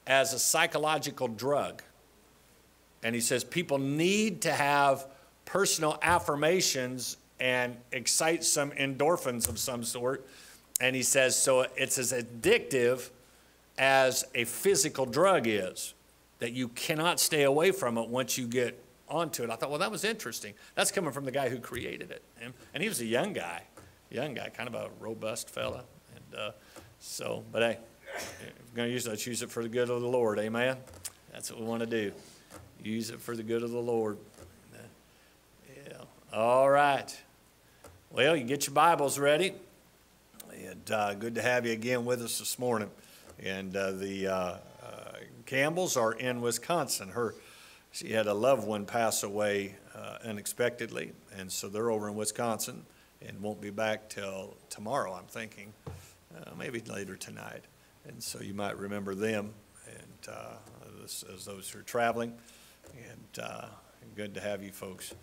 as a psychological drug. And he says people need to have personal affirmations and excite some endorphins of some sort. And he says, so it's as addictive as a physical drug is, that you cannot stay away from it once you get onto it. I thought, well, that was interesting. That's coming from the guy who created it. And he was a young guy, kind of a robust fella. And but hey, if we're going to use it, let's use it for the good of the Lord. Amen? That's what we want to do. Use it for the good of the Lord. Yeah. All right. Well, you get your Bibles ready. And good to have you again with us this morning. And the Campbells are in Wisconsin. She had a loved one pass away unexpectedly, and so they're over in Wisconsin and won't be back till tomorrow, I'm thinking, maybe later tonight. And so you might remember them and as those who are traveling. And good to have you folks.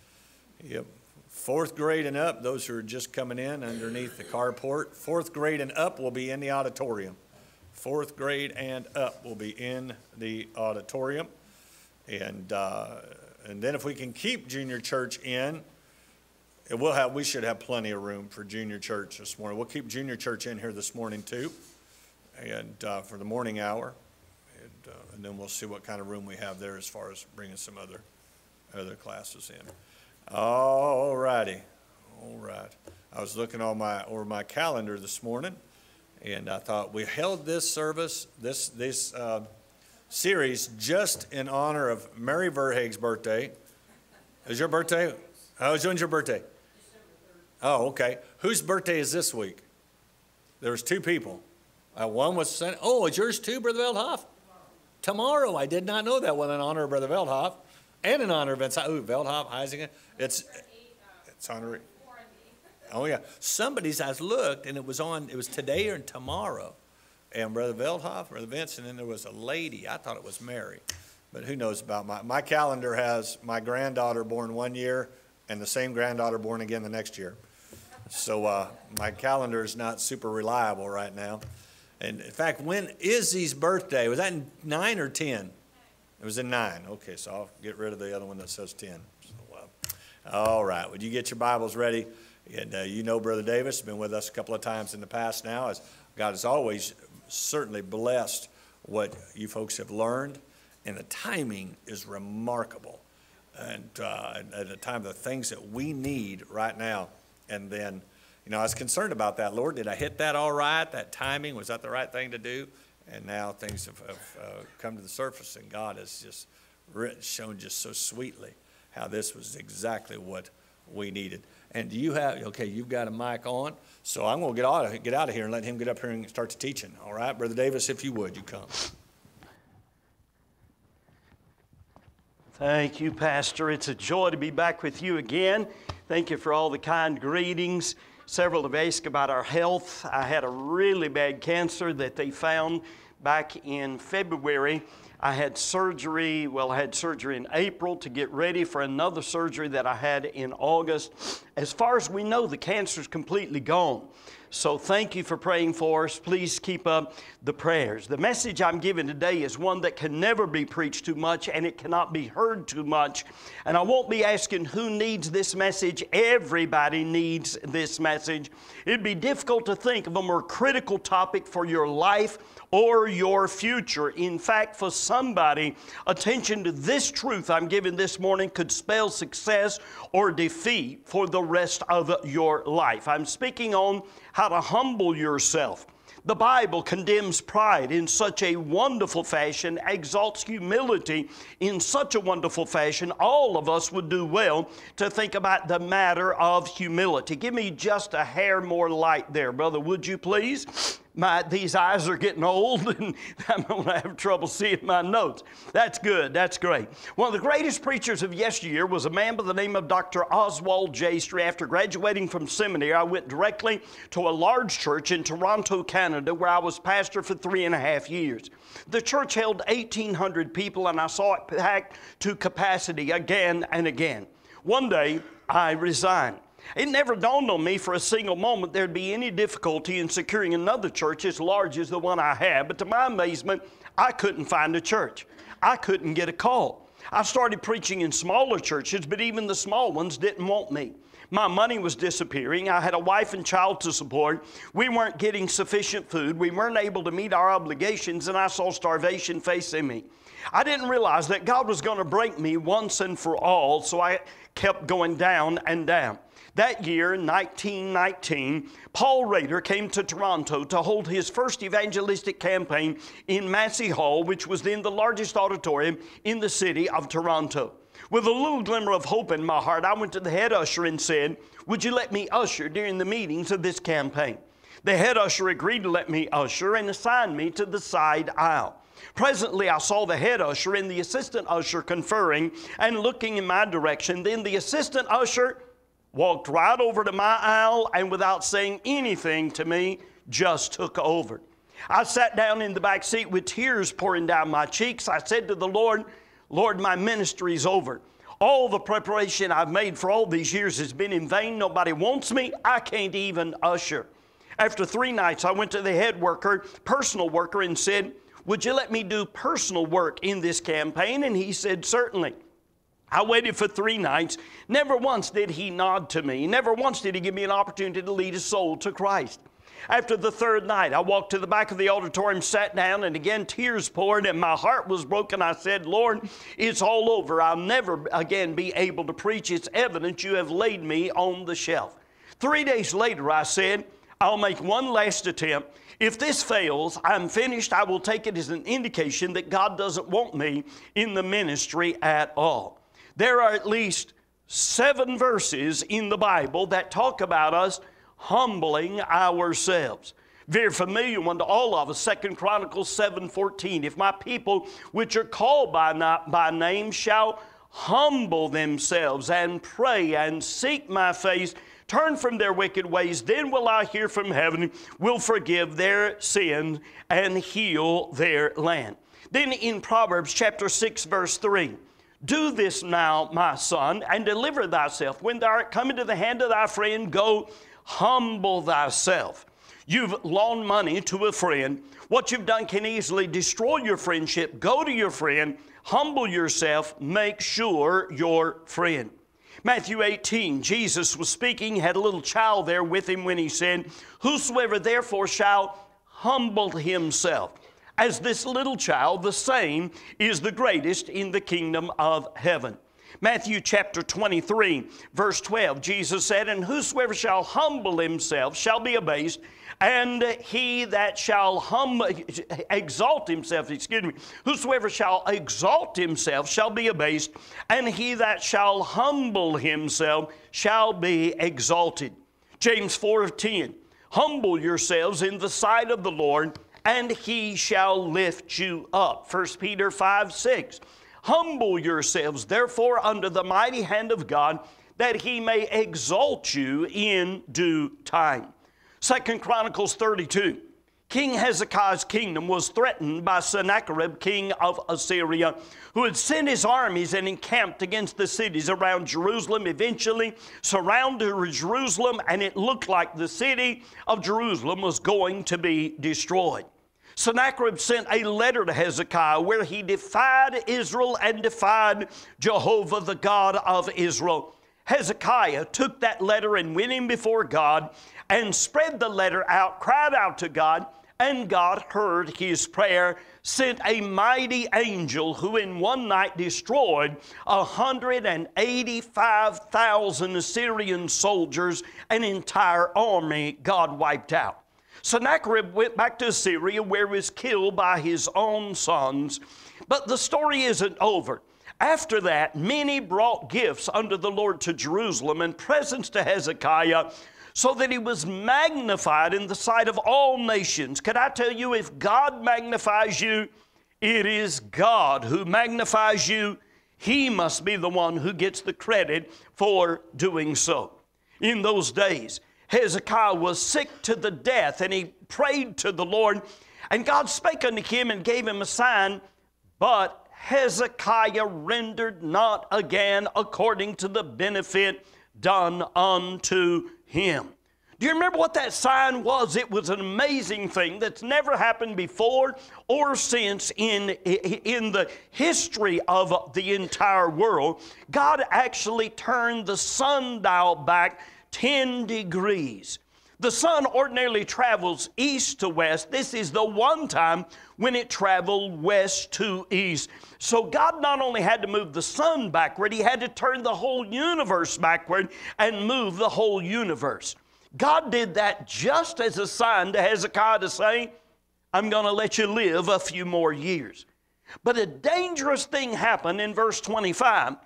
Yep. 4th grade and up, those who are just coming in underneath the carport. 4th grade and up will be in the auditorium. 4th grade and up will be in the auditorium. And then if we can keep junior church in, we should have plenty of room for junior church this morning. We'll keep junior church in here this morning too, and for the morning hour. And then we'll see what kind of room we have there as far as bringing some other classes in. All righty. All right. I was looking over my calendar this morning, and I thought we held this service, this series, just in honor of Mary Verhaeg's birthday. Is your birthday? When's your birthday? Oh, okay. Whose birthday is this week? There was 2 people. One was Sunday. Oh, it's yours too, Brother Veldhoff? Tomorrow. I did not know that. Well, in honor of Brother Veldhoff and in honor of Veldhoff, Heisinger. It's honoring. Oh, yeah. Somebody's, I looked, and it was today or tomorrow. And Brother Veldhoff, Brother Vince, and then there was a lady. I thought it was Mary. But who knows about my calendar has my granddaughter born one year and the same granddaughter born again the next year. So my calendar is not super reliable right now. And in fact, when Izzy's birthday? Was that in 9 or 10? It was in 9. Okay, so I'll get rid of the other one that says 10. So, all right, would you get your Bibles ready? And you know Brother Davis has been with us a couple of times in the past now. As God has always certainly blessed what you folks have learned. And the timing is remarkable. And at the time, the things that we need right now. And then, I was concerned about that. Lord, did I hit that all right? That timing, was that the right thing to do? And now things have come to the surface, and God has just shown just so sweetly how this was exactly what we needed. And you've got a mic on, so I'm going to get out of here and let him get up here and start the teaching. All right, Brother Davis, if you would, you come. Thank you, Pastor. It's a joy to be back with you again. Thank you for all the kind greetings. Several have asked about our health. I had a really bad cancer that they found back in February. I had surgery in April to get ready for another surgery that I had in August. As far as we know, the cancer is completely gone. So thank you for praying for us. Please keep up the prayers. The message I'm giving today is one that can never be preached too much, and it cannot be heard too much. And I won't be asking who needs this message. Everybody needs this message. It'd be difficult to think of a more critical topic for your life or your future. In fact, for somebody, attention to this truth I'm giving this morning could spell success or defeat for the rest of your life. I'm speaking on how to humble yourself. The Bible condemns pride in such a wonderful fashion, exalts humility in such a wonderful fashion. All of us would do well to think about the matter of humility. Give me just a hair more light there, brother, would you please? These eyes are getting old, and I'm going to have trouble seeing my notes. That's good. That's great. One of the greatest preachers of yesteryear was a man by the name of Dr. Oswald J. Stree. After graduating from seminary, I went directly to a large church in Toronto, Canada, where I was pastor for 3.5 years. The church held 1,800 people, and I saw it packed to capacity again and again. One day, I resigned. It never dawned on me for a single moment there'd be any difficulty in securing another church as large as the one I had, but to my amazement, I couldn't find a church. I couldn't get a call. I started preaching in smaller churches, but even the small ones didn't want me. My money was disappearing. I had a wife and child to support. We weren't getting sufficient food. We weren't able to meet our obligations, and I saw starvation facing me. I didn't realize that God was going to break me once and for all, so I kept going down and down. That year, 1919, Paul Rader came to Toronto to hold his first evangelistic campaign in Massey Hall, which was then the largest auditorium in the city of Toronto. With a little glimmer of hope in my heart, I went to the head usher and said, "Would you let me usher during the meetings of this campaign?" The head usher agreed to let me usher and assigned me to the side aisle. Presently, I saw the head usher and the assistant usher conferring and looking in my direction. Then the assistant usher walked right over to my aisle and without saying anything to me, just took over. I sat down in the back seat with tears pouring down my cheeks. I said to the Lord, "Lord, my ministry's over. All the preparation I've made for all these years has been in vain. Nobody wants me. I can't even usher." After 3 nights, I went to the head worker, personal worker, and said, "Would you let me do personal work in this campaign?" And he said, "Certainly." I waited for 3 nights. Never once did he nod to me. Never once did he give me an opportunity to lead a soul to Christ. After the 3rd night, I walked to the back of the auditorium, sat down, and again tears poured, and my heart was broken. I said, "Lord, it's all over. I'll never again be able to preach. It's evident you have laid me on the shelf." 3 days later, I said, "I'll make one last attempt. If this fails, I'm finished. I will take it as an indication that God doesn't want me in the ministry at all." There are at least 7 verses in the Bible that talk about us humbling ourselves. Very familiar one to all of us, 2 Chronicles 7:14. "If my people which are called by name shall humble themselves and pray and seek my face, turn from their wicked ways, then will I hear from heaven, will forgive their sin and heal their land." Then in Proverbs chapter 6 verse 3, "Do this now, my son, and deliver thyself. When thou art come into the hand of thy friend, go humble thyself." You've loaned money to a friend. What you've done can easily destroy your friendship. Go to your friend, humble yourself, make sure your friend. Matthew 18, Jesus was speaking, had a little child there with him when he said, "Whosoever therefore shall humble himself as this little child, the same is the greatest in the kingdom of heaven." Matthew chapter 23, verse 12, Jesus said, "And whosoever shall humble himself shall be abased, and he that shall whosoever shall exalt himself shall be abased, and he that shall humble himself shall be exalted." James 4:10, "Humble yourselves in the sight of the Lord, and he shall lift you up." 1 Peter 5:6, "Humble yourselves therefore under the mighty hand of God, that he may exalt you in due time." 2 Chronicles 32, King Hezekiah's kingdom was threatened by Sennacherib, king of Assyria, who had sent his armies and encamped against the cities around Jerusalem, eventually surrounded Jerusalem, and it looked like the city of Jerusalem was going to be destroyed. Sennacherib sent a letter to Hezekiah where he defied Israel and defied Jehovah, the God of Israel. Hezekiah took that letter and went in before God and spread the letter out, cried out to God, and God heard his prayer, sent a mighty angel who in one night destroyed 185,000 Assyrian soldiers, an entire army God wiped out. Sennacherib went back to Assyria, where he was killed by his own sons. But the story isn't over. After that, many brought gifts unto the Lord to Jerusalem and presents to Hezekiah, so that he was magnified in the sight of all nations. Could I tell you, if God magnifies you, it is God who magnifies you. He must be the one who gets the credit for doing so. In those days, Hezekiah was sick to the death, and he prayed to the Lord, and God spake unto him and gave him a sign, but Hezekiah rendered not again according to the benefit done unto him. Do you remember what that sign was? It was an amazing thing that's never happened before or since in the history of the entire world. God actually turned the sundial back 10 degrees. The sun ordinarily travels east to west. This is the one time when it traveled west to east. So God not only had to move the sun backward, He had to turn the whole universe backward and move the whole universe. God did that just as a sign to Hezekiah to say, I'm going to let you live a few more years. But a dangerous thing happened in verse 25.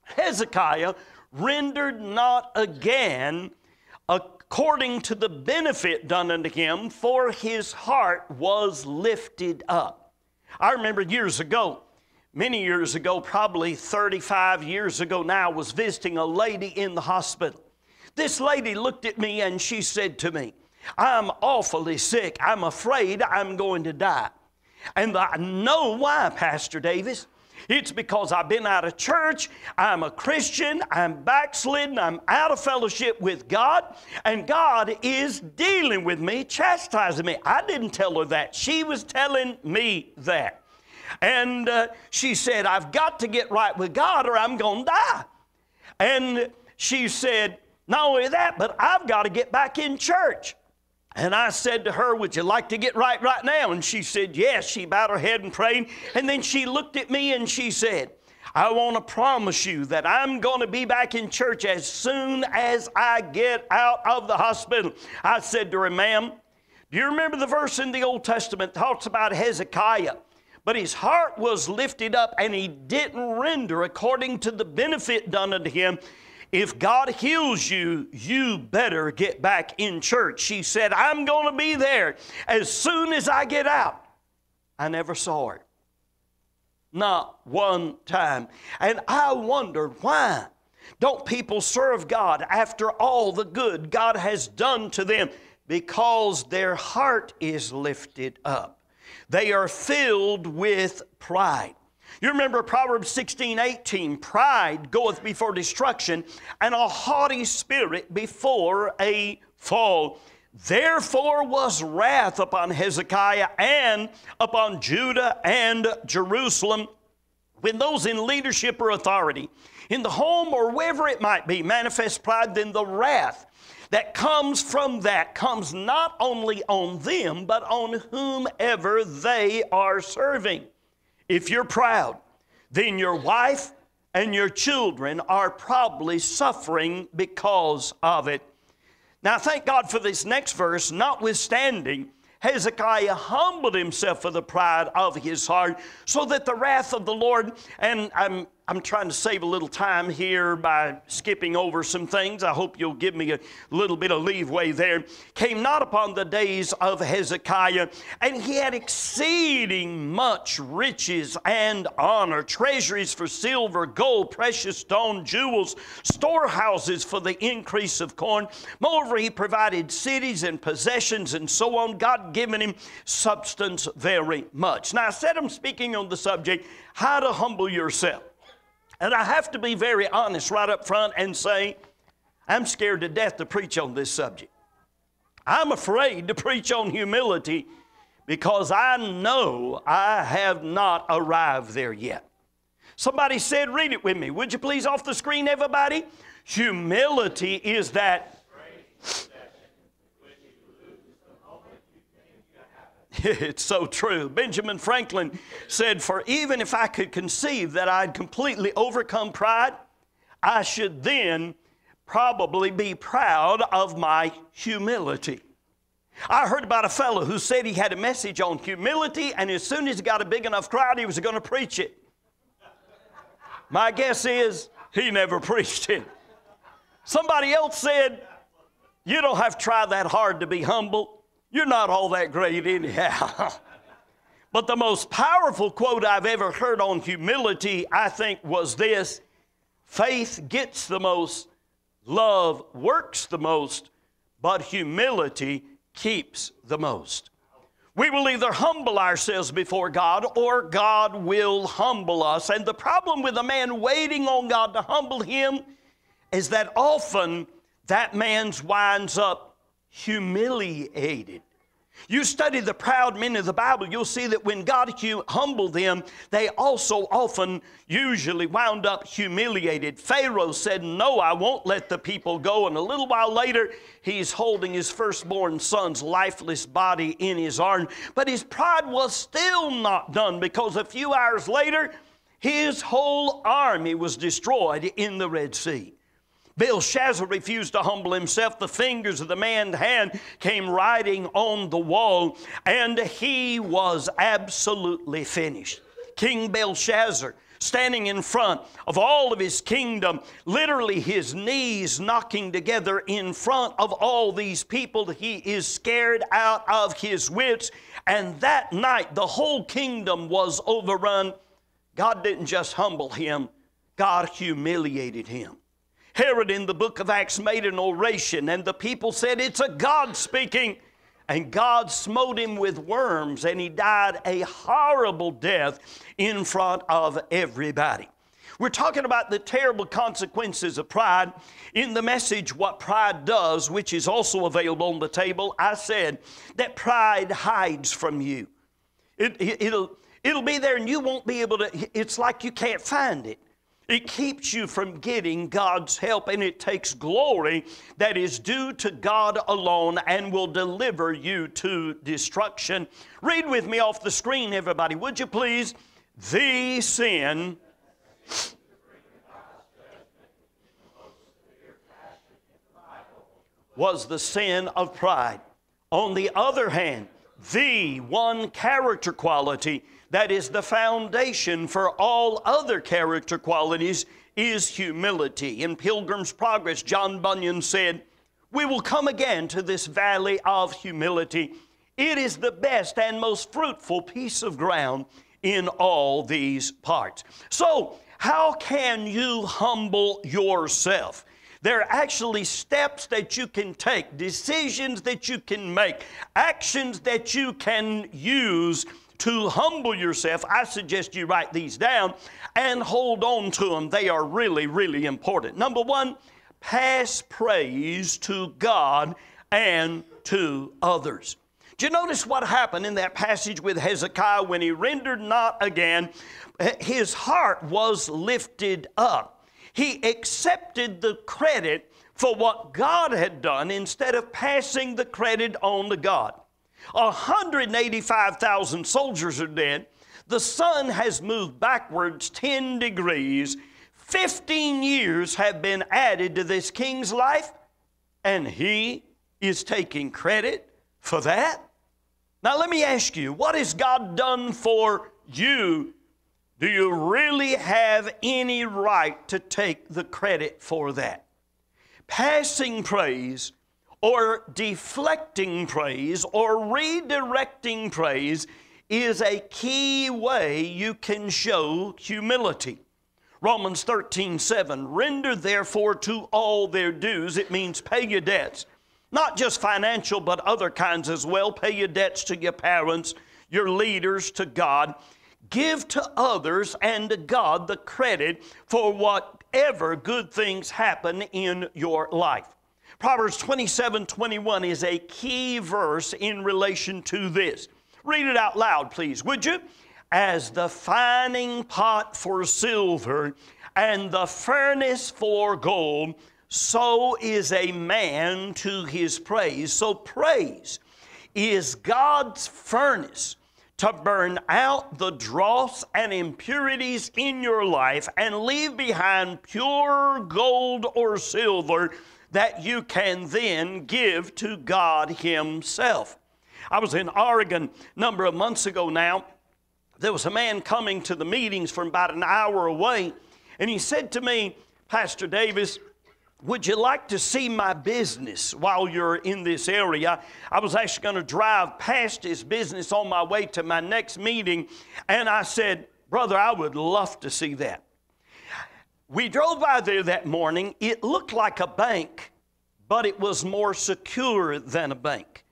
Hezekiah rendered not again according to the benefit done unto him, for his heart was lifted up. I remember years ago, many years ago, probably 35 years ago now, was visiting a lady in the hospital. This lady looked at me and she said to me, I'm awfully sick. I'm afraid I'm going to die. And I know why, Pastor Davis. It's because I've been out of church, I'm a Christian, I'm backslidden, I'm out of fellowship with God, and God is dealing with me, chastising me. I didn't tell her that. She was telling me that. And she said, I've got to get right with God or I'm going to die. And she said, not only that, but I've got to get back in church. And I said to her, would you like to get right now? And she said, yes. She bowed her head and prayed. And then she looked at me and she said, I want to promise you that I'm going to be back in church as soon as I get out of the hospital. I said to her, ma'am, do you remember the verse in the Old Testament that talks about Hezekiah? But his heart was lifted up and he didn't render according to the benefit done unto him. If God heals you, you better get back in church. She said, I'm going to be there as soon as I get out. I never saw her. Not one time. And I wondered, why don't people serve God after all the good God has done to them? Because their heart is lifted up. They are filled with pride. You remember Proverbs 16:18, pride goeth before destruction, and a haughty spirit before a fall. Therefore was wrath upon Hezekiah and upon Judah and Jerusalem, when those in leadership or authority, in the home or wherever it might be, manifest pride, then the wrath that comes from that comes not only on them, but on whomever they are serving. If you're proud, then your wife and your children are probably suffering because of it. Now, thank God for this next verse. Notwithstanding, Hezekiah humbled himself for the pride of his heart, so that the wrath of the Lord, and I'm trying to save a little time here by skipping over some things. I hope you'll give me a little bit of leeway there. Came not upon the days of Hezekiah, and he had exceeding much riches and honor, treasuries for silver, gold, precious stone, jewels, storehouses for the increase of corn. Moreover, he provided cities and possessions and so on, God giving him substance very much. Now, I said I'm speaking on the subject, how to humble yourself. And I have to be very honest right up front and say, I'm scared to death to preach on this subject. I'm afraid to preach on humility because I know I have not arrived there yet. Somebody said, read it with me. Would you please off the screen, everybody? Humility is that. It's so true. Benjamin Franklin said, for even if I could conceive that I'd completely overcome pride, I should then probably be proud of my humility. I heard about a fellow who said he had a message on humility, and as soon as he got a big enough crowd, he was going to preach it. My guess is he never preached it. Somebody else said, you don't have to try that hard to be humble. You're not all that great anyhow. But the most powerful quote I've ever heard on humility, I think, was this: faith gets the most, love works the most, but humility keeps the most. We will either humble ourselves before God or God will humble us. And the problem with a man waiting on God to humble him is that often that man winds up humiliated. You study the proud men of the Bible, you'll see that when God humbled them, they also often usually wound up humiliated. Pharaoh said, no, I won't let the people go. And a little while later, he's holding his firstborn son's lifeless body in his arms. But his pride was still not done, because a few hours later, his whole army was destroyed in the Red Sea. Belshazzar refused to humble himself. The fingers of the man's hand came writing on the wall, and he was absolutely finished. King Belshazzar, standing in front of all of his kingdom, literally his knees knocking together in front of all these people. He is scared out of his wits. And that night, the whole kingdom was overrun. God didn't just humble him, God humiliated him. Herod in the book of Acts made an oration, and the people said, it's a God speaking. And God smote him with worms, and he died a horrible death in front of everybody. We're talking about the terrible consequences of pride. In the message, What Pride Does, which is also available on the table, I said that pride hides from you. It'll be there and you won't be able to, it's like you can't find it. It keeps you from getting God's help, and it takes glory that is due to God alone and will deliver you to destruction. Read with me off the screen, everybody, would you please? The sin was the sin of pride. On the other hand, the one character quality that is the foundation for all other character qualities is humility. In Pilgrim's Progress, John Bunyan said, we will come again to this valley of humility. It is the best and most fruitful piece of ground in all these parts. So, how can you humble yourself? There are actually steps that you can take, decisions that you can make, actions that you can use to humble yourself. I suggest you write these down and hold on to them. They are really, really important. Number one, pass praise to God and to others. Do you notice what happened in that passage with Hezekiah when he rendered not again? His heart was lifted up. He accepted the credit for what God had done instead of passing the credit on to God. 185,000 soldiers are dead. The sun has moved backwards 10 degrees. 15 years have been added to this king's life, and he is taking credit for that? Now let me ask you, what has God done for you? Do you really have any right to take the credit for that? Passing praise or deflecting praise or redirecting praise is a key way you can show humility. Romans 13:7, render therefore to all their dues. It means pay your debts. Not just financial, but other kinds as well. Pay your debts to your parents, your leaders, to God. Give to others and to God the credit for whatever good things happen in your life. Proverbs 27:21 is a key verse in relation to this. Read it out loud, please, would you? As the fining pot for silver and the furnace for gold, so is a man to his praise. So praise is God's furnace to burn out the dross and impurities in your life and leave behind pure gold or silver that you can then give to God Himself. I was in Oregon a number of months ago now. There was a man coming to the meetings from about an hour away, and he said to me, Pastor Davis, would you like to see my business while you're in this area? I was actually going to drive past his business on my way to my next meeting, and I said, brother, I would love to see that. We drove by there that morning. It looked like a bank, but it was more secure than a bank.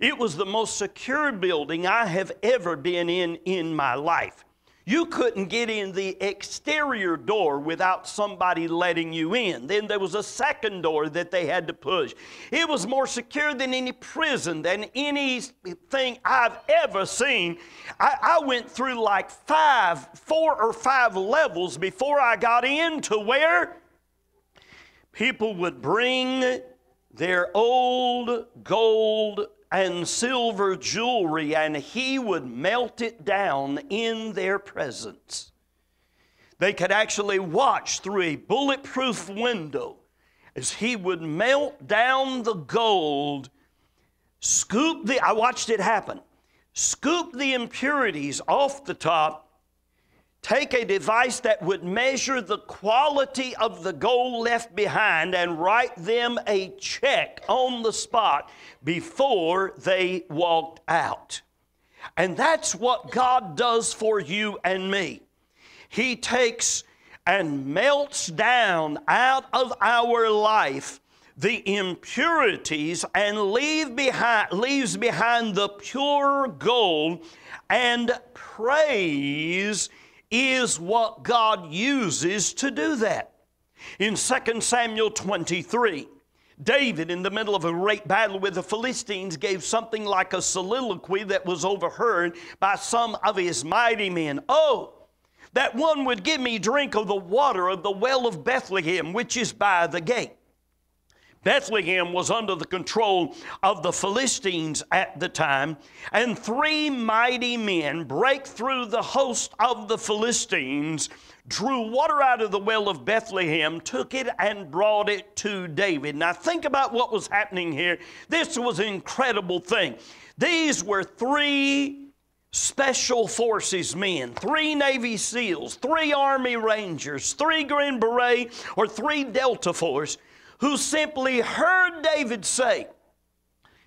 It was the most secure building I have ever been in my life. You couldn't get in the exterior door without somebody letting you in. Then there was a second door that they had to push. It was more secure than any prison, than anything I've ever seen. I went through like 4 or 5 levels before I got into where people would bring their old gold and silver jewelry, and he would melt it down in their presence. They could actually watch through a bulletproof window as he would melt down the gold, I watched it happen, scoop the impurities off the top, take a device that would measure the quality of the gold left behind and write them a check on the spot before they walked out. And that's what God does for you and me. He takes and melts down out of our life the impurities and leaves behind the pure gold, and praise is what God uses to do that. In 2 Samuel 23, David, in the middle of a great battle with the Philistines, gave something like a soliloquy that was overheard by some of his mighty men. Oh, that one would give me drink of the water of the well of Bethlehem, which is by the gate. Bethlehem was under the control of the Philistines at the time, and 3 mighty men break through the host of the Philistines, drew water out of the well of Bethlehem, took it and brought it to David. Now think about what was happening here. This was an incredible thing. These were 3 Special Forces men, 3 Navy SEALs, 3 Army Rangers, 3 Green Beret, or 3 Delta Force, who simply heard David say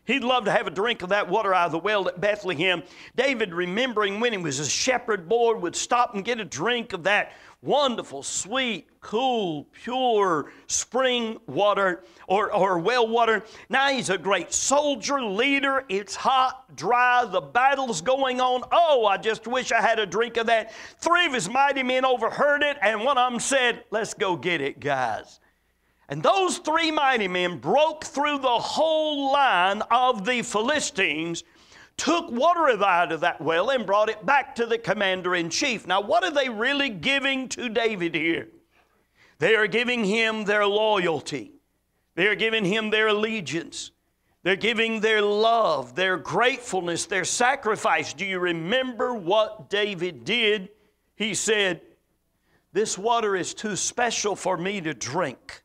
he'd love to have a drink of that water out of the well at Bethlehem. David, remembering when he was a shepherd boy, would stop and get a drink of that wonderful, sweet, cool, pure spring water or well water. Now he's a great soldier, leader. It's hot, dry, the battle's going on. Oh, I just wish I had a drink of that. 3 of his mighty men overheard it, and one of them said, "Let's go get it, guys." And those 3 mighty men broke through the whole line of the Philistines, took water out of that well and brought it back to the commander-in-chief. Now, what are they really giving to David here? They are giving him their loyalty. They are giving him their allegiance. They're giving their love, their gratefulness, their sacrifice. Do you remember what David did? He said, "This water is too special for me to drink."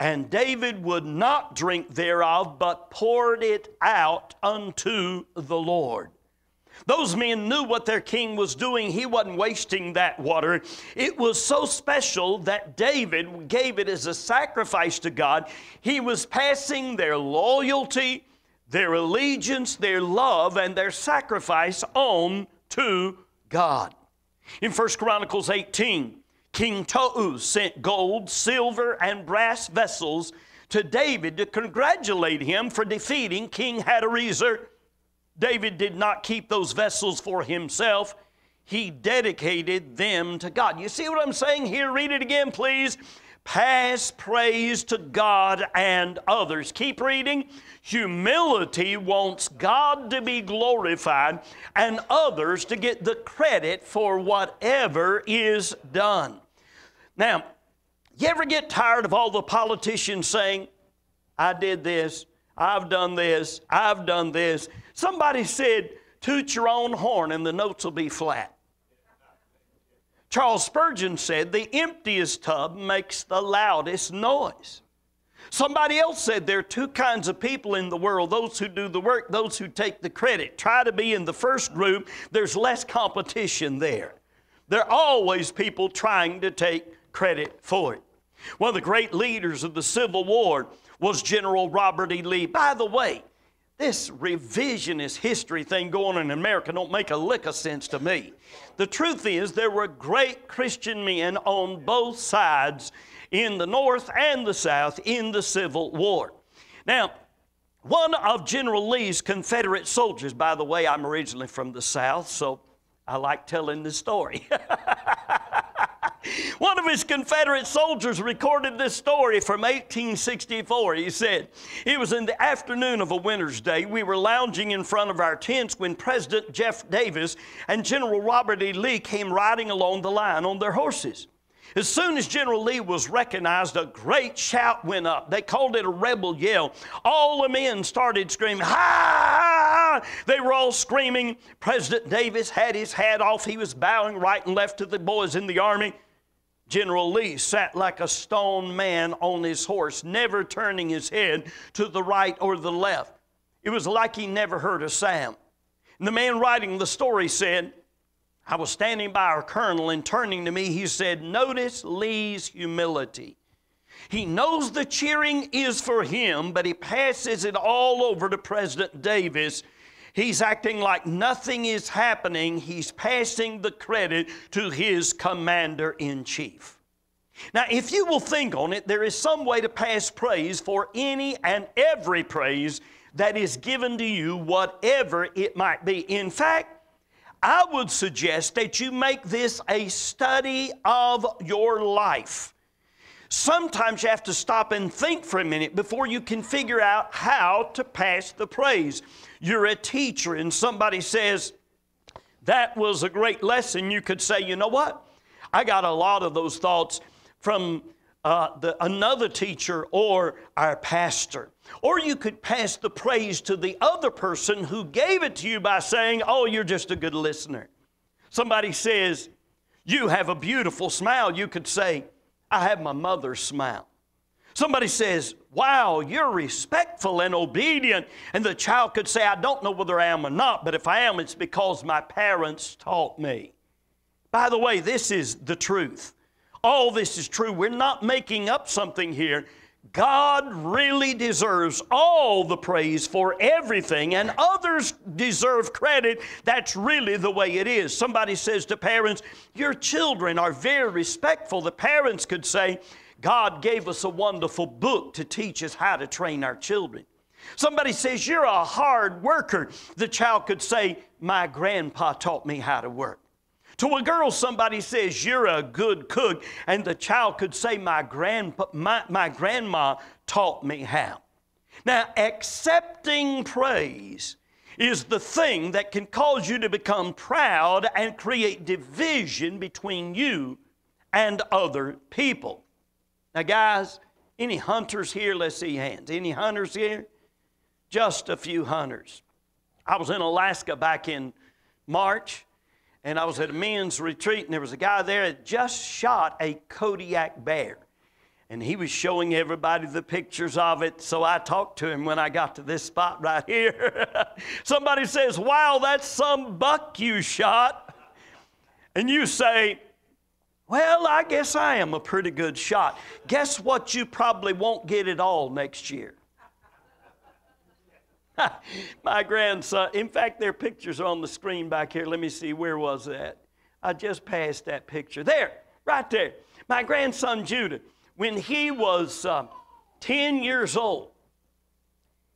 And David would not drink thereof, but poured it out unto the Lord. Those men knew what their king was doing. He wasn't wasting that water. It was so special that David gave it as a sacrifice to God. He was passing their loyalty, their allegiance, their love, and their sacrifice on to God. In 1 Chronicles 18, King Tou sent gold, silver, and brass vessels to David to congratulate him for defeating King Hadarezer. David did not keep those vessels for himself. He dedicated them to God. You see what I'm saying here? Read it again, please. Pass praise to God and others. Keep reading. Humility wants God to be glorified and others to get the credit for whatever is done. Now, you ever get tired of all the politicians saying, "I did this, I've done this, I've done this"? Somebody said, "Toot your own horn and the notes will be flat." Charles Spurgeon said, "The emptiest tub makes the loudest noise." Somebody else said, "There are 2 kinds of people in the world, those who do the work, those who take the credit. Try to be in the first group, there's less competition there." There are always people trying to take credit for it. One of the great leaders of the Civil War was General Robert E. Lee. By the way, this revisionist history thing going on in America don't make a lick of sense to me. The truth is, there were great Christian men on both sides in the North and the South in the Civil War. Now, one of General Lee's Confederate soldiers, by the way, I'm originally from the South, so I like telling the story. One of his Confederate soldiers recorded this story from 1864. He said, "It was in the afternoon of a winter's day. We were lounging in front of our tents when President Jeff Davis and General Robert E. Lee came riding along the line on their horses. As soon as General Lee was recognized, a great shout went up. They called it a rebel yell. All the men started screaming, 'Ha!' They were all screaming. President Davis had his hat off. He was bowing right and left to the boys in the army. General Lee sat like a stone man on his horse, never turning his head to the right or the left. It was like he never heard a sound. And the man writing the story said, I was standing by our colonel, and turning to me, he said, 'Notice Lee's humility. He knows the cheering is for him, but he passes it all over to President Davis. He's acting like nothing is happening. He's passing the credit to his commander-in-chief.'" Now, if you will think on it, there is some way to pass praise for any and every praise that is given to you, whatever it might be. In fact, I would suggest that you make this a study of your life. Sometimes you have to stop and think for a minute before you can figure out how to pass the praise. You're a teacher and somebody says, "That was a great lesson." You could say, "You know what? I got a lot of those thoughts from another teacher or our pastor." Or you could pass the praise to the other person who gave it to you by saying, "Oh, you're just a good listener." Somebody says, "You have a beautiful smile." You could say, "I have my mother's smile." Somebody says, "Wow, you're respectful and obedient." And the child could say, "I don't know whether I am or not, but if I am, it's because my parents taught me." By the way, this is the truth. All this is true. We're not making up something here. God really deserves all the praise for everything, and others deserve credit. That's really the way it is. Somebody says to parents, "Your children are very respectful." The parents could say, "God gave us a wonderful book to teach us how to train our children." Somebody says, "You're a hard worker." The child could say, "My grandpa taught me how to work." To a girl, somebody says, "You're a good cook," and the child could say, my grandma taught me how." Now, accepting praise is the thing that can cause you to become proud and create division between you and other people. Now, guys, any hunters here? Let's see hands. Any hunters here? Just a few hunters. I was in Alaska back in March, and I was at a men's retreat, and there was a guy there that just shot a Kodiak bear. And he was showing everybody the pictures of it, so I talked to him when I got to this spot right here. Somebody says, "Wow, that's some buck you shot." And you say, "Well, I guess I am a pretty good shot." Guess what? You probably won't get it all next year. My grandson, in fact, their pictures are on the screen back here. Let me see, where was that? I just passed that picture. There, right there. My grandson Judah, when he was 10 years old,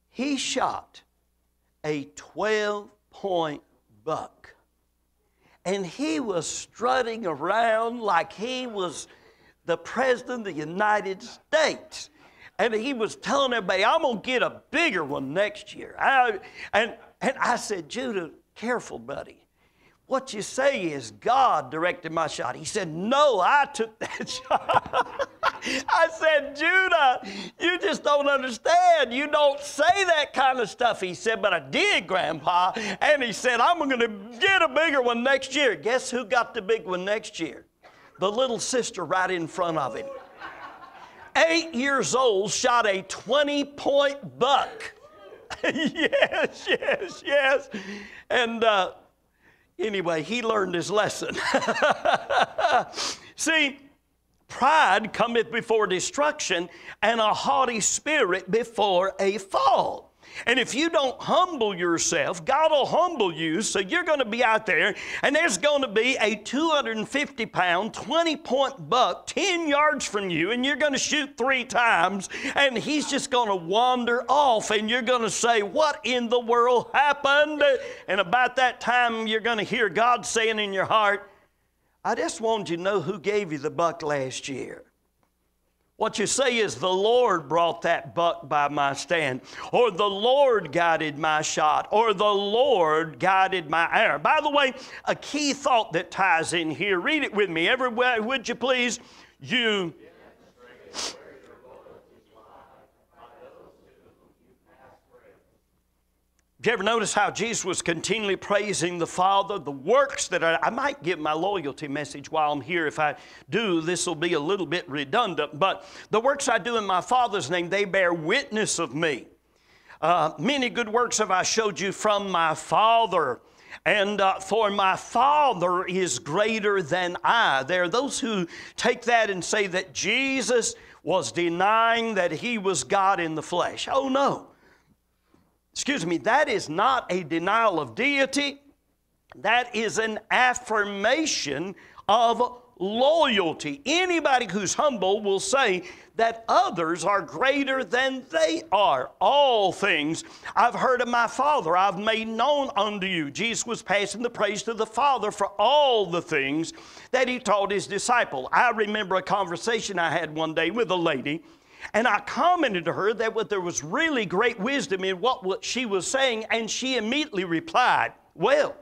he shot a 12-point buck. And he was strutting around like he was the President of the United States. And he was telling everybody, "I'm going to get a bigger one next year." And I said, "Judah, careful, buddy. What you say is God directed my shot." He said, "No, I took that shot." I said, "Judah, you just don't understand. You don't say that kind of stuff." He said, "But I did, Grandpa." And he said, "I'm going to get a bigger one next year." Guess who got the big one next year? The little sister right in front of him. 8 years old, shot a 20-point buck. Yes. And anyway, he learned his lesson. See, pride cometh before destruction, and a haughty spirit before a fall. And if you don't humble yourself, God will humble you. So you're going to be out there, and there's going to be a 250-pound, 20-point buck 10 yards from you, and you're going to shoot 3 times, and he's just going to wander off, and you're going to say, what in the world happened? And about that time, you're going to hear God saying in your heart, I just wanted you to know who gave you the buck last year. What you say is, the Lord brought that buck by my stand, or the Lord guided my shot, or the Lord guided my arrow. By the way, a key thought that ties in here, read it with me. Everywhere, would you please? You. Did you ever notice how Jesus was continually praising the Father? The works that I might give my loyalty message while I'm here. If I do, this will be a little bit redundant. But the works I do in my Father's name, they bear witness of me. Many good works have I showed you from my Father. And for my Father is greater than I. There are those who take that and say that Jesus was denying that he was God in the flesh. Oh, no. Excuse me, that is not a denial of deity. That is an affirmation of loyalty. Anybody who's humble will say that others are greater than they are. All things I've heard of my Father, I've made known unto you. Jesus was passing the praise to the Father for all the things that he taught his disciple. I remember a conversation I had one day with a lady, and I commented to her that there was really great wisdom in what she was saying, and she immediately replied, well,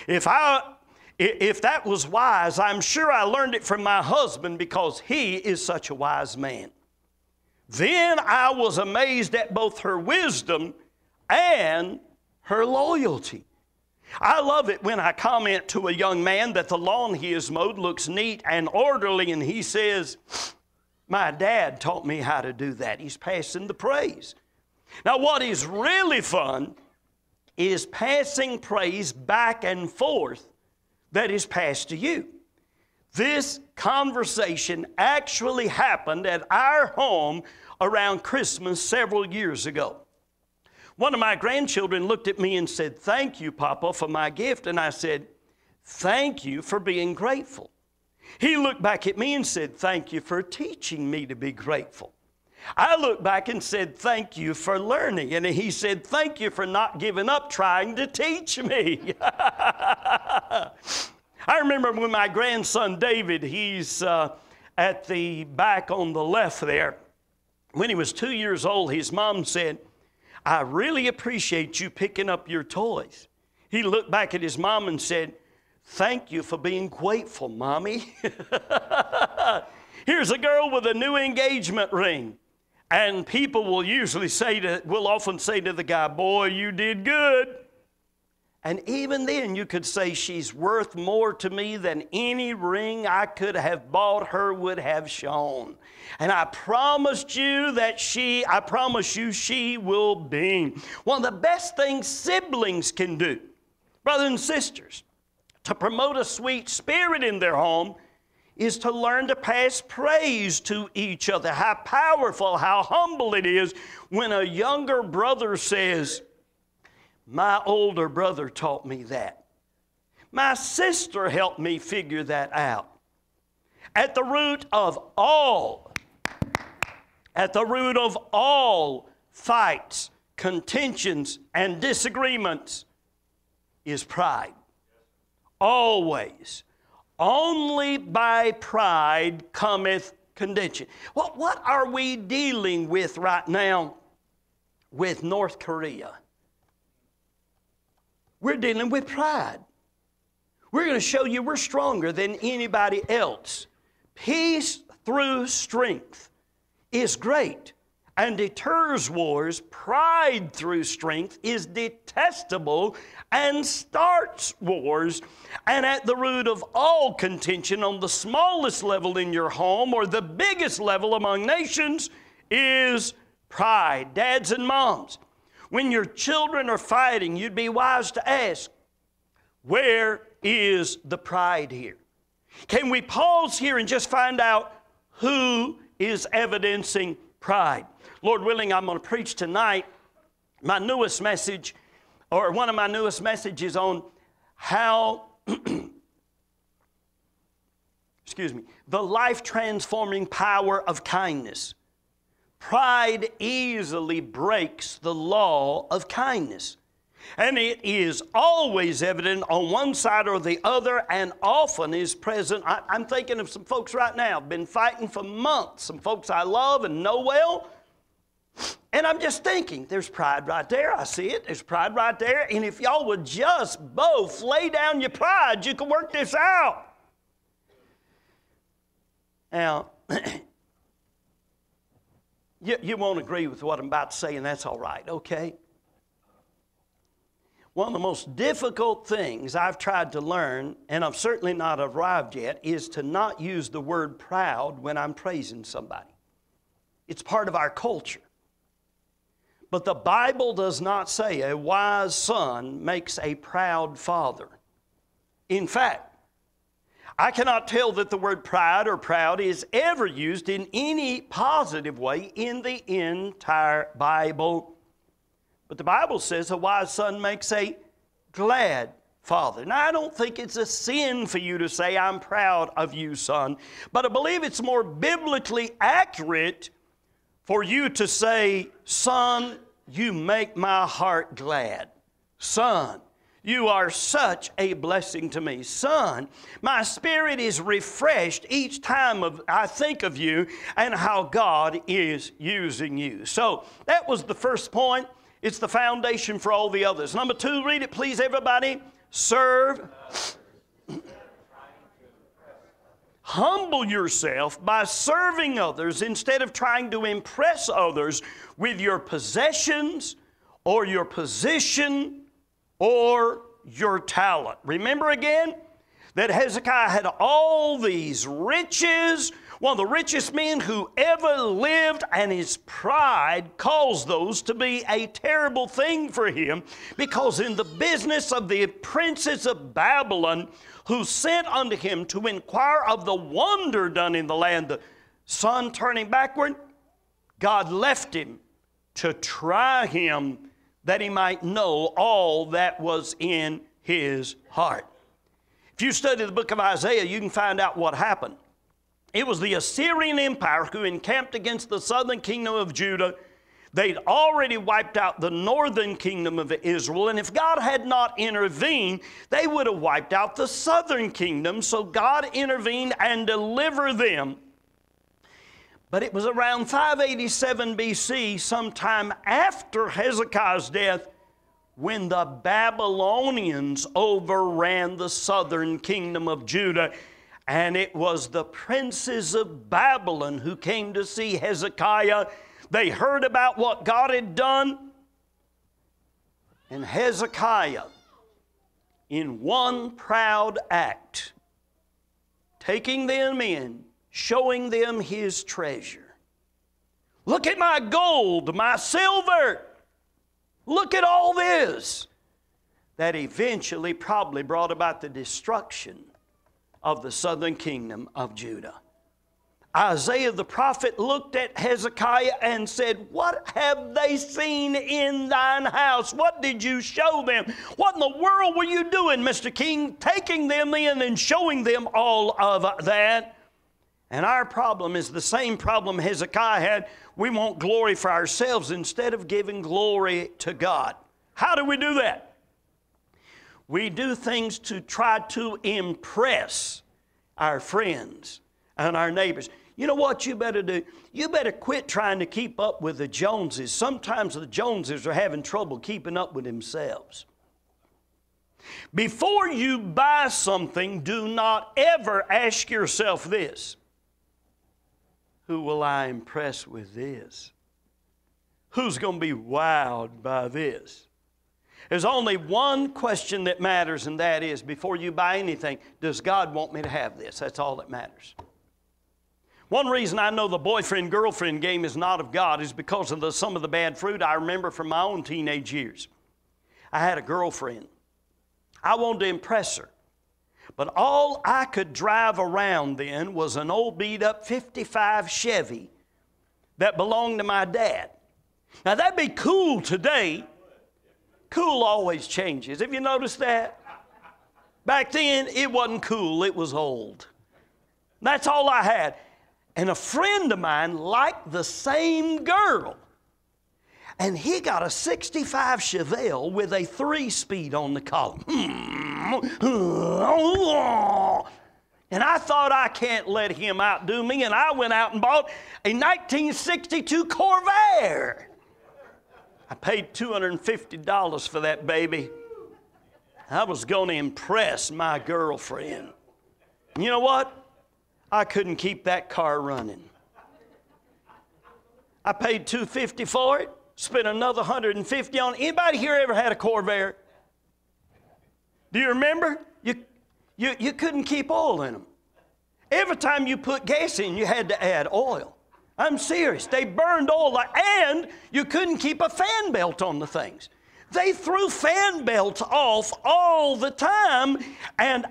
if that was wise, I'm sure I learned it from my husband because he is such a wise man. Then I was amazed at both her wisdom and her loyalty. I love it when I comment to a young man that the lawn he has mowed looks neat and orderly, and he says, my dad taught me how to do that. He's passing the praise. Now, what is really fun is passing praise back and forth that is passed to you. This conversation actually happened at our home around Christmas several years ago. One of my grandchildren looked at me and said, thank you, Papa, for my gift. And I said, thank you for being grateful. He looked back at me and said, thank you for teaching me to be grateful. I looked back and said, thank you for learning. And he said, thank you for not giving up trying to teach me. I remember when my grandson David, he's at the back on the left there. When he was 2 years old, his mom said, I really appreciate you picking up your toys. He looked back at his mom and said, thank you for being grateful, Mommy. Here's a girl with a new engagement ring. And people will usually will often say to the guy, boy, you did good. And even then you could say she's worth more to me than any ring I could have bought her would have shown. And I promise you she will be. One of the best things siblings can do, brothers and sisters, to promote a sweet spirit in their home is to learn to pass praise to each other. How powerful, how humble it is when a younger brother says, my older brother taught me that. My sister helped me figure that out. At the root of all fights, contentions, and disagreements is pride. Always. Only by pride cometh contention. What are we dealing with right now with North Korea? We're dealing with pride. We're going to show you we're stronger than anybody else. Peace through strength is great and deters wars. Pride through strength is detestable and starts wars. And at the root of all contention on the smallest level in your home or the biggest level among nations is pride. Dads and moms, when your children are fighting, you'd be wise to ask, where is the pride here? Can we pause here and just find out who is evidencing pride? Lord willing, I'm going to preach tonight my newest message, or one of my newest messages on how, excuse me, the life-transforming power of kindness. Pride easily breaks the law of kindness. And it is always evident on one side or the other, and often is present. I'm thinking of some folks right now, been fighting for months, some folks I love and know well. And I'm just thinking, there's pride right there. I see it. There's pride right there. And if y'all would just both lay down your pride, you can work this out. Now, you won't agree with what I'm about to say, and that's all right, okay? One of the most difficult things I've tried to learn, and I've certainly not arrived yet, is to not use the word proud when I'm praising somebody. It's part of our culture. But the Bible does not say a wise son makes a proud father. In fact, I cannot tell that the word pride or proud is ever used in any positive way in the entire Bible. But the Bible says a wise son makes a glad father. Now, I don't think it's a sin for you to say, I'm proud of you, son. But I believe it's more biblically accurate for you to say, son, you make my heart glad. Son, you are such a blessing to me. Son, my spirit is refreshed each time I think of you and how God is using you. So that was the first point. It's the foundation for all the others. Number two, read it please, everybody. Serve. Humble yourself by serving others instead of trying to impress others with your possessions or your position or your talent. Remember again that Hezekiah had all these riches, one of the richest men who ever lived, and his pride caused those to be a terrible thing for him, because in the business of the princes of Babylon, who sent unto him to inquire of the wonder done in the land, the sun turning backward, God left him to try him that he might know all that was in his heart. If you study the book of Isaiah, you can find out what happened. It was the Assyrian Empire who encamped against the southern kingdom of Judah. They'd already wiped out the northern kingdom of Israel, and if God had not intervened, they would have wiped out the southern kingdom. So God intervened and delivered them. But it was around 587 BC, sometime after Hezekiah's death, when the Babylonians overran the southern kingdom of Judah. And it was the princes of Babylon who came to see Hezekiah. They heard about what God had done. And Hezekiah, in one proud act, taking them in, showing them his treasure. Look at my gold, my silver. Look at all this. That eventually probably brought about the destruction of the southern kingdom of Judah. Isaiah the prophet looked at Hezekiah and said, what have they seen in thine house? What did you show them? What in the world were you doing, Mr. King, taking them in and showing them all of that? And our problem is the same problem Hezekiah had. We want glory for ourselves instead of giving glory to God. How do we do that? We do things to try to impress our friends and our neighbors. You know what you better do? You better quit trying to keep up with the Joneses. Sometimes the Joneses are having trouble keeping up with themselves. Before you buy something, do not ever ask yourself this: who will I impress with this? Who's going to be wowed by this? There's only one question that matters, and that is, before you buy anything, does God want me to have this? That's all that matters. One reason I know the boyfriend-girlfriend game is not of God is because of some of the bad fruit I remember from my own teenage years. I had a girlfriend. I wanted to impress her. But all I could drive around then was an old beat-up 55 Chevy that belonged to my dad. Now that'd be cool today. Cool always changes. Have you noticed that? Back then, it wasn't cool, it was old. That's all I had. And a friend of mine liked the same girl. And he got a 65 Chevelle with a 3-speed on the column. And I thought, I can't let him outdo me, and I went out and bought a 1962 Corvair. I paid $250 for that baby. I was going to impress my girlfriend. And you know what? I couldn't keep that car running. I paid $250 for it, spent another $150 on it. Anybody here ever had a Corvair? Do you remember? You couldn't keep oil in them. Every time you put gas in, you had to add oil. I'm serious. They burned oil, and you couldn't keep a fan belt on the things. They threw fan belts off all the time, and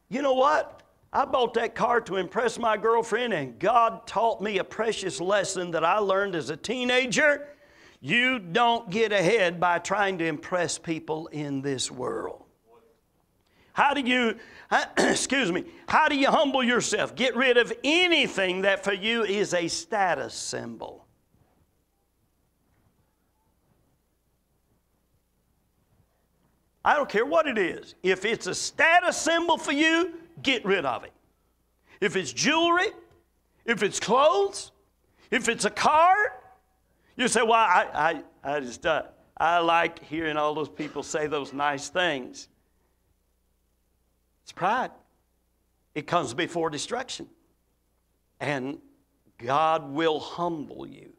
you know what? I bought that car to impress my girlfriend, and God taught me a precious lesson that I learned as a teenager. You don't get ahead by trying to impress people in this world. How do you, how do you humble yourself? Get rid of anything that for you is a status symbol. I don't care what it is. If it's a status symbol for you, get rid of it. If it's jewelry, if it's clothes, if it's a car, you say, well, I like hearing all those people say those nice things. It's pride. It comes before destruction. And God will humble you.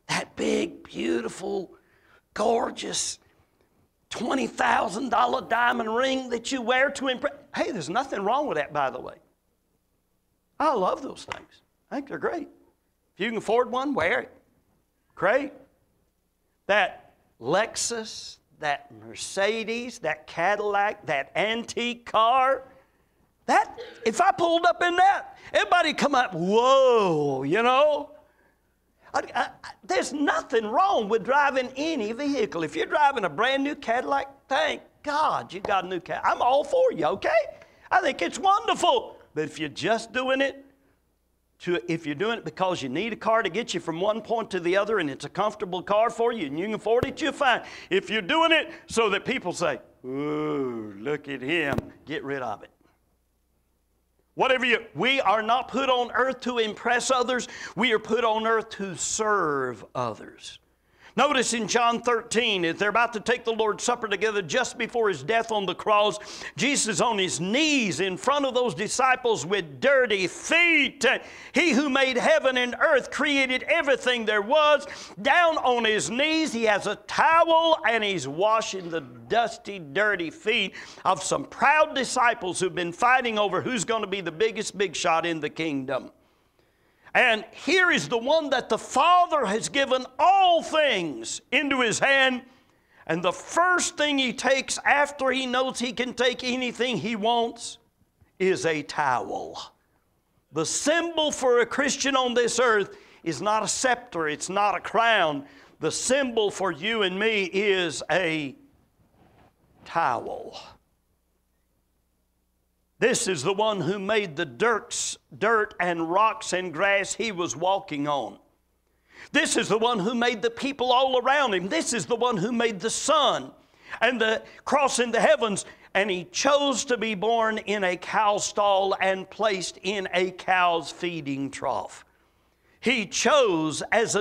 That big, beautiful, gorgeous $20,000 diamond ring that you wear to impress. Hey, there's nothing wrong with that, by the way. I love those things. I think they're great. If you can afford one, wear it. Great. That Lexus, that Mercedes, that Cadillac, that antique car, that, if I pulled up in that, everybody come up, whoa, you know. There's nothing wrong with driving any vehicle. If you're driving a brand new Cadillac, thank God you got a new Cadillac. I'm all for you, okay? I think it's wonderful. But if you're just doing it, if you're doing it because you need a car to get you from one point to the other and it's a comfortable car for you and you can afford it, you're fine. If you're doing it so that people say, ooh, look at him, get rid of it. We are not put on earth to impress others. We are put on earth to serve others. Notice in John 13, as they're about to take the Lord's Supper together just before his death on the cross, Jesus is on his knees in front of those disciples with dirty feet. He who made heaven and earth, created everything there was. Down on his knees, he has a towel and he's washing the dusty, dirty feet of some proud disciples who've been fighting over who's going to be the biggest big shot in the kingdom. And here is the one that the Father has given all things into his hand. And the first thing he takes after he knows he can take anything he wants is a towel. The symbol for a Christian on this earth is not a scepter. It's not a crown. The symbol for you and me is a towel. This is the one who made the dirt and rocks and grass he was walking on. This is the one who made the people all around him. This is the one who made the sun and the cross in the heavens. And he chose to be born in a cow stall and placed in a cow's feeding trough. He chose as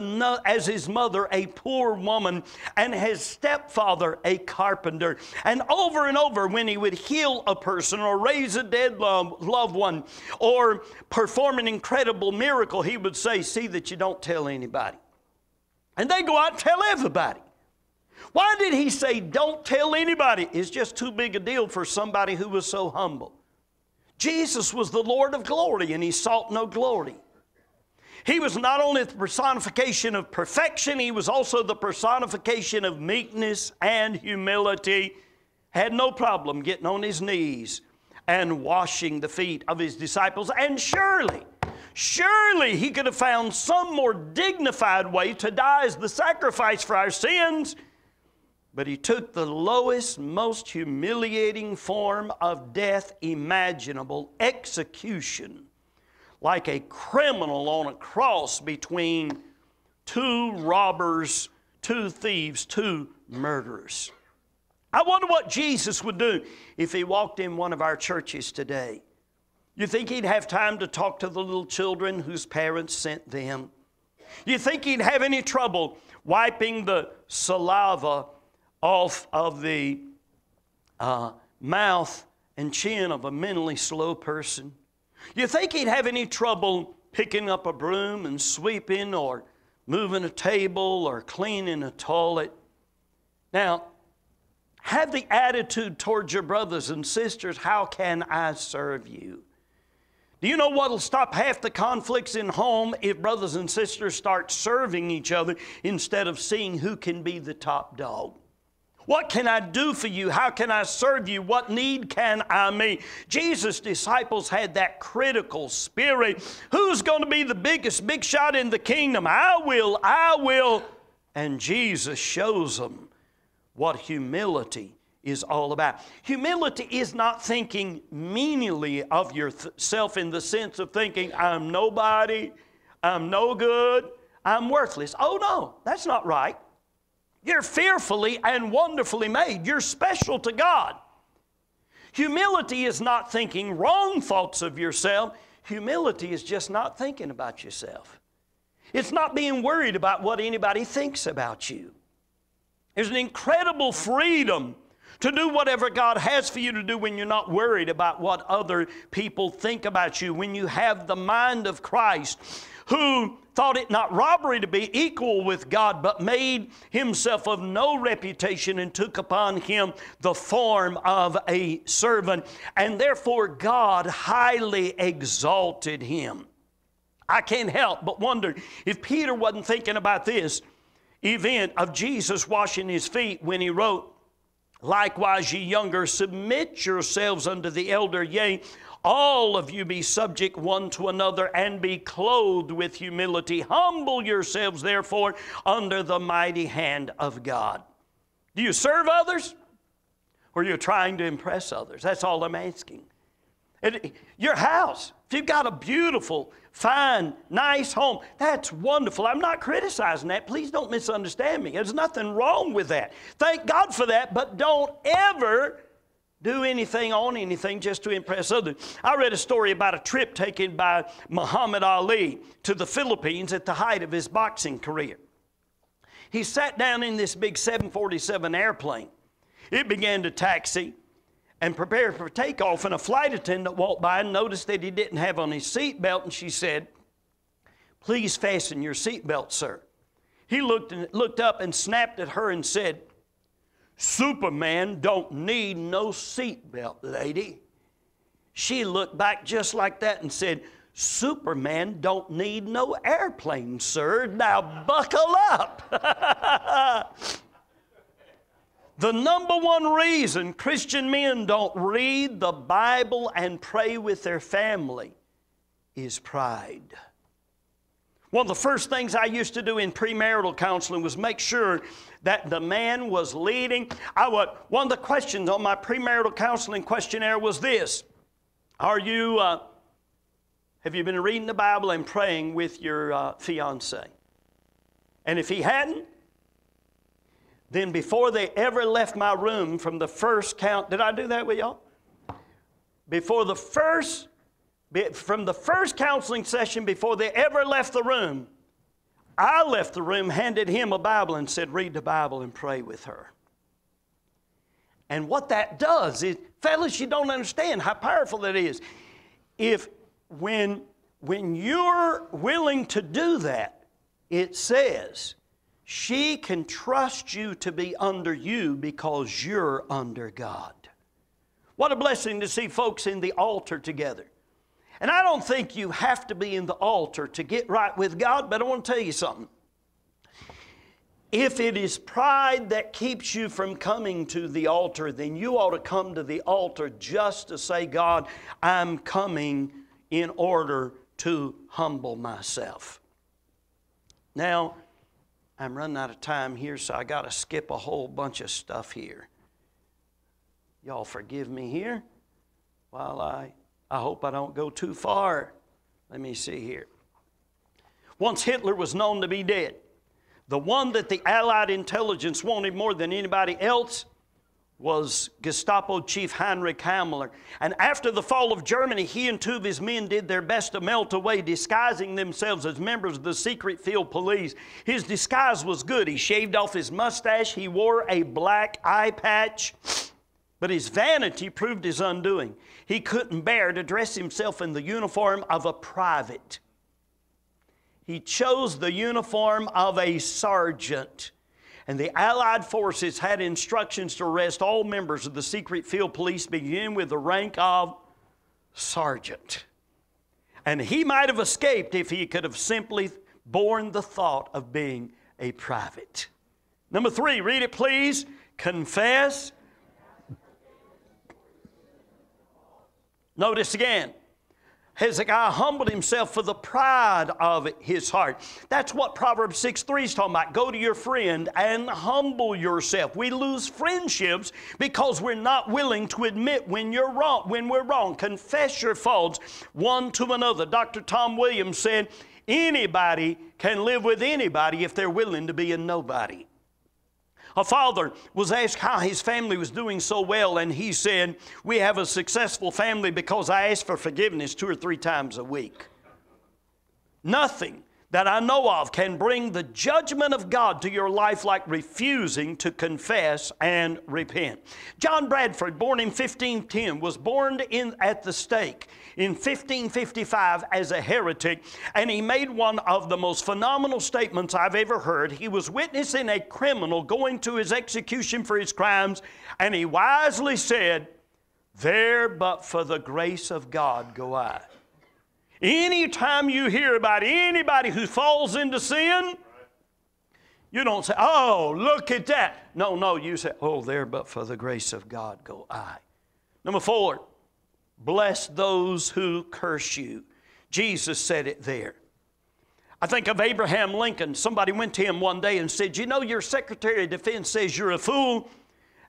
his mother a poor woman and his stepfather a carpenter. And over when he would heal a person or raise a dead loved one or perform an incredible miracle, he would say, see that you don't tell anybody. And they go out and tell everybody. Why did he say don't tell anybody? It's just too big a deal for somebody who was so humble. Jesus was the Lord of glory and he sought no glory. He was not only the personification of perfection, he was also the personification of meekness and humility. Had no problem getting on his knees and washing the feet of his disciples. And surely Surely He could have found some more dignified way to die as the sacrifice for our sins. But He took the lowest, most humiliating form of death imaginable, execution, like a criminal on a cross between two robbers, two thieves, two murderers. I wonder what Jesus would do if He walked in one of our churches today. You think He'd have time to talk to the little children whose parents sent them? You think He'd have any trouble wiping the saliva off of the mouth and chin of a mentally slow person? You think He'd have any trouble picking up a broom and sweeping or moving a table or cleaning a toilet? Now, have the attitude towards your brothers and sisters, how can I serve you? Do you know what will stop half the conflicts in home if brothers and sisters start serving each other instead of seeing who can be the top dog? What can I do for you? How can I serve you? What need can I meet? Jesus' disciples had that critical spirit. Who's going to be the biggest big shot in the kingdom? I will, I will. And Jesus shows them what humility is all about. Humility is not thinking meanly of yourself in the sense of thinking, I'm nobody, I'm no good, I'm worthless. Oh no, that's not right. You're fearfully and wonderfully made. You're special to God. Humility is not thinking wrong thoughts of yourself. Humility is just not thinking about yourself. It's not being worried about what anybody thinks about you. There's an incredible freedom to do whatever God has for you to do when you're not worried about what other people think about you. When you have the mind of Christ, who thought it not robbery to be equal with God, but made Himself of no reputation and took upon Him the form of a servant. And therefore God highly exalted Him. I can't help but wonder if Peter wasn't thinking about this event of Jesus washing His feet when he wrote, likewise, ye younger, submit yourselves unto the elder, yea, all of you be subject one to another, and be clothed with humility. Humble yourselves, therefore, under the mighty hand of God. Do you serve others? Or are you trying to impress others? That's all I'm asking. Your house, if you've got a beautiful, fine, nice home, that's wonderful. I'm not criticizing that. Please don't misunderstand me. There's nothing wrong with that. Thank God for that, but don't ever do anything on anything just to impress others. I read a story about a trip taken by Muhammad Ali to the Philippines at the height of his boxing career. He sat down in this big 747 airplane. It began to taxi and prepared for takeoff, and a flight attendant walked by and noticed that he didn't have on his seatbelt, and she said, "Please fasten your seatbelt, sir." He looked up and snapped at her and said, "Superman don't need no seatbelt, lady." She looked back just like that and said, "Superman don't need no airplane, sir. Now buckle up." The number one reason Christian men don't read the Bible and pray with their family is pride. One of the first things I used to do in premarital counseling was make sure that the man was leading. One of the questions on my premarital counseling questionnaire was this: have you been reading the Bible and praying with your fiance? And if he hadn't, then before they ever left my room from the first did I do that with y'all? From the first counseling session, before they ever left the room, I left the room, handed him a Bible and said, "Read the Bible and pray with her." And what that does is, fellas, you don't understand how powerful that is. When you're willing to do that, it says, she can trust you to be under you because you're under God. What a blessing to see folks in the altar together. And I don't think you have to be in the altar to get right with God, but I want to tell you something. If it is pride that keeps you from coming to the altar, then you ought to come to the altar just to say, "God, I'm coming in order to humble myself. Now, I'm running out of time here, so I got to skip a whole bunch of stuff here. Y'all forgive me here while I hope I don't go too far. Let me see here. Once Hitler was known to be dead, the one that the Allied intelligence wanted more than anybody else was Gestapo chief Heinrich Himmler. And after the fall of Germany, he and 2 of his men did their best to melt away, disguising themselves as members of the secret field police. His disguise was good. He shaved off his mustache. He wore a black eye patch. But his vanity proved his undoing. He couldn't bear to dress himself in the uniform of a private. He chose the uniform of a sergeant. And the Allied forces had instructions to arrest all members of the secret field police, beginning with the rank of sergeant. And he might have escaped if he could have simply borne the thought of being a private. Number 3, read it please. Confess. Notice again. Hezekiah humbled himself for the pride of his heart. That's what Proverbs 6:3 is talking about. Go to your friend and humble yourself. We lose friendships because we're not willing to admit when we're wrong. Confess your faults one to another. Dr. Tom Williams said, anybody can live with anybody if they're willing to be a nobody. A father was asked how his family was doing so well, and he said, we have a successful family because I ask for forgiveness 2 or 3 times a week. Nothing that I know of can bring the judgment of God to your life like refusing to confess and repent. John Bradford, born in 1510, was born at the stake in 1555 as a heretic, and he made one of the most phenomenal statements I've ever heard. He was witnessing a criminal going to his execution for his crimes, and he wisely said, "There but for the grace of God go I." Anytime you hear about anybody who falls into sin, you don't say, "Oh, look at that." No, you say, "Oh, there but for the grace of God go I." Number 4, bless those who curse you. Jesus said it there. I think of Abraham Lincoln. Somebody went to him one day and said, "You know, your Secretary of Defense says you're a fool."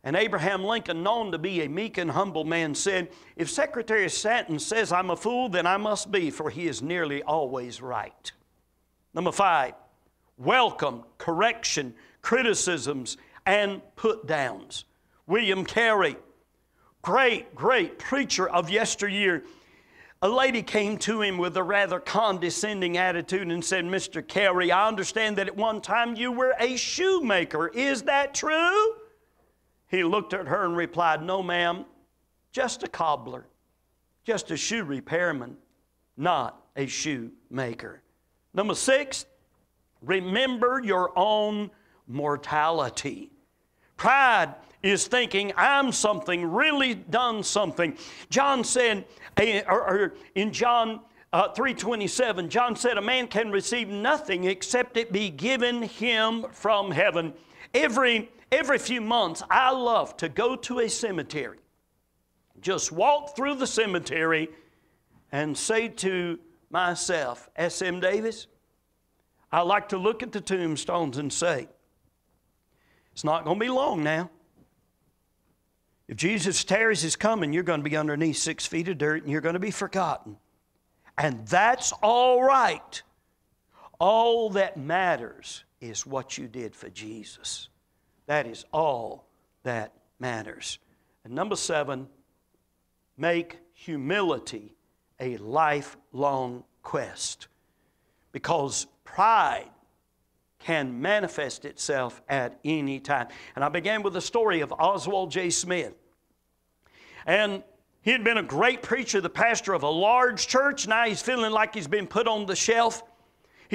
And Abraham Lincoln, known to be a meek and humble man, said, "If Secretary Stanton says I'm a fool, then I must be, for he is nearly always right." Number 5, welcome correction, criticisms, and put-downs. William Carey, great preacher of yesteryear. A lady came to him with a rather condescending attitude and said, "Mr. Carey, I understand that at one time you were a shoemaker. Is that true?" He looked at her and replied, "No, ma'am, just a cobbler, just a shoe repairman, not a shoemaker." Number 6, remember your own mortality. Pride is thinking, I'm something, really done something. John said, in John 3:27, John said, "A man can receive nothing except it be given him from heaven." Every few months, I love to go to a cemetery, just walk through the cemetery and say to myself, S.M. Davis, I like to look at the tombstones and say, it's not going to be long now. If Jesus tarries his coming, you're going to be underneath 6 feet of dirt and you're going to be forgotten. And that's all right. All that matters is what you did for Jesus. That is all that matters. And number 7, make humility a lifelong quest. Because pride can manifest itself at any time. And I began with the story of Oswald J. Smith. And he had been a great preacher, the pastor of a large church. Now he's feeling like he's been put on the shelf.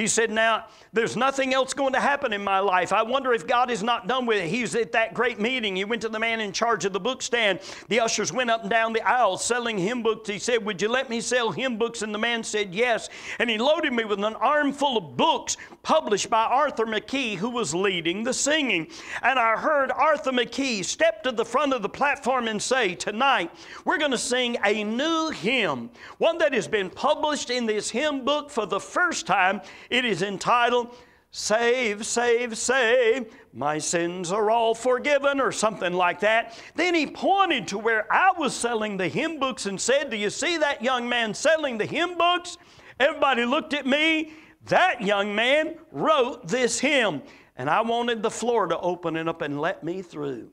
He said, now, there's nothing else going to happen in my life. I wonder if God is not done with it. He was at that great meeting. He went to the man in charge of the book stand. The ushers went up and down the aisle selling hymn books. He said, would you let me sell hymn books? And the man said, yes. And he loaded me with an armful of books published by Arthur McKee, who was leading the singing. And I heard Arthur McKee step to the front of the platform and say, tonight, we're going to sing a new hymn, one that has been published in this hymn book for the first time. It is entitled, Save, Save, Save, My Sins Are All Forgiven, or something like that. Then he pointed to where I was selling the hymn books and said, do you see that young man selling the hymn books? Everybody looked at me. That young man wrote this hymn, and I wanted the floor to open it up and let me through.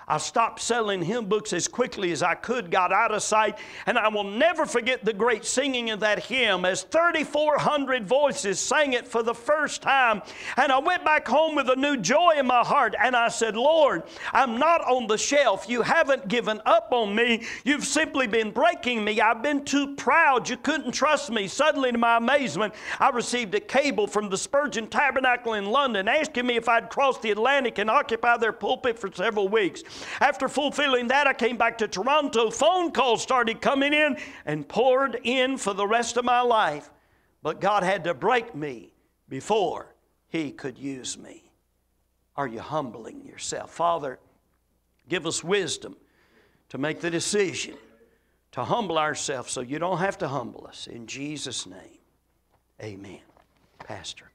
I stopped selling hymn books as quickly as I could, got out of sight, and I will never forget the great singing of that hymn as 3,400 voices sang it for the first time. And I went back home with a new joy in my heart, and I said, Lord, I'm not on the shelf. You haven't given up on me. You've simply been breaking me. I've been too proud. You couldn't trust me. Suddenly, to my amazement, I received a cable from the Spurgeon Tabernacle in London asking me if I'd cross the Atlantic and occupy their pulpit for several weeks. After fulfilling that, I came back to Toronto. Phone calls started coming in and poured in for the rest of my life. But God had to break me before He could use me. Are you humbling yourself? Father, give us wisdom to make the decision to humble ourselves so you don't have to humble us. In Jesus' name, amen. Pastor.